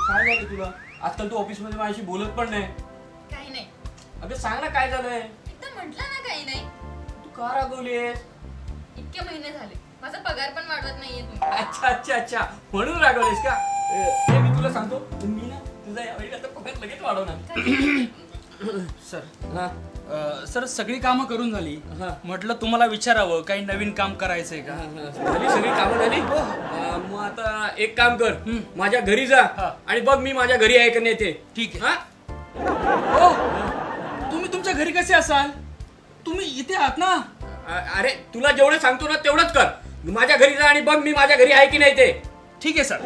काय झालं तुला? आजकाल तू ऑफिस मध्ये माझ्याशी बोलत पण नाही. काही नाही. अबे सांग ना काय झालंय? एकदा म्हटलं ना काही नाही. तू का रागवलीयस? इतके महिने झाले माझा पगार पण वाढवत नाहीये तुम्ही. अच्छा अच्छा अच्छा म्हणून रागवलीस का? हे मी तुला सांगतो, मी ना तुझा यावेळी आता पगार लगेच वाढवणार. सर हा सर सगळी कामं करून झाली. हा. म्हटलं तुम्हाला विचारावं काही नवीन काम करायचंय का? झाली सगळी कामं झाली. मग आता एक काम कर, माझ्या घरी जा हा. आणि बघ मी माझ्या घरी आहे का नाही ते. ठीक आहे. हा हो तुम्ही तुमच्या घरी कसे असाल? तुम्ही इथे आहात ना? अरे तुला जेवढं सांगतो ना तेवढंच कर. माझ्या घरी जा आणि बघ मी माझ्या घरी आहे की नाही ते. ठीक आहे सर.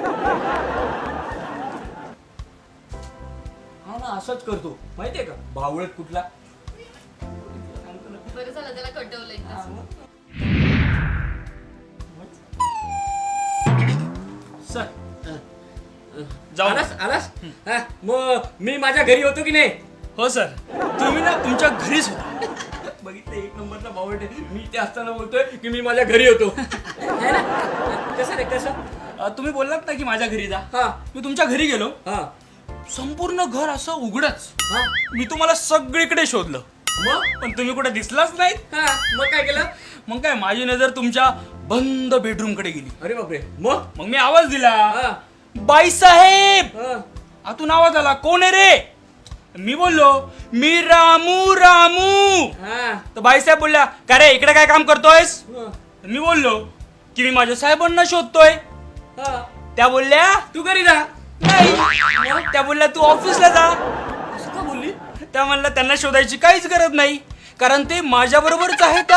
हा ना असंच करतो माहितीये का, बावळट कुठला. बरं झालं त्याला कटवलं एकदाच. सर जाऊ आलास आलास. हा, मग मी माझ्या घरी होतो की नाही? हो सर तुम्ही ना तुमच्या घरीच होता. बघितलं एक नंबरचा बावळट आहे. मी इथे असताना बोलतोय की मी माझ्या घरी होतो. है ना? कसं रे कसं? तुम्ही बोललात ना की माझ्या घरी जा. हा मी तुमच्या घरी गेलो. हा संपूर्ण घर असं उघडच. हा मी तुम्हाला सगळीकडे शोधलं मग पण तुम्ही कुठे दिसलाच नाहीत. हा मग काय केलं? मग काय माझी नजर तुमच्या बंद बेडरूम कडे गेली. अरे बापरे. मग मग मी आवाज दिला, हा बाई साहेब. हा आतून आवाज आला, कोण आहे रे? मी बोललो, मी रामू रामू. हा तर बाईसाहेब बोलल्या, का रे इकडे काय काम करतोयस? हा, मी बोललो की मी माझ्या साहेबांना शोधतोय. हा. त्या बोलल्या तू घरी जा. नाही. त्या बोलल्या तू ऑफिसला जा. असं का बोलली? त्या म्हणल्या त्यांना शोधायची काहीच गरज नाही कारण ते माझ्या बरोबरच आहेत.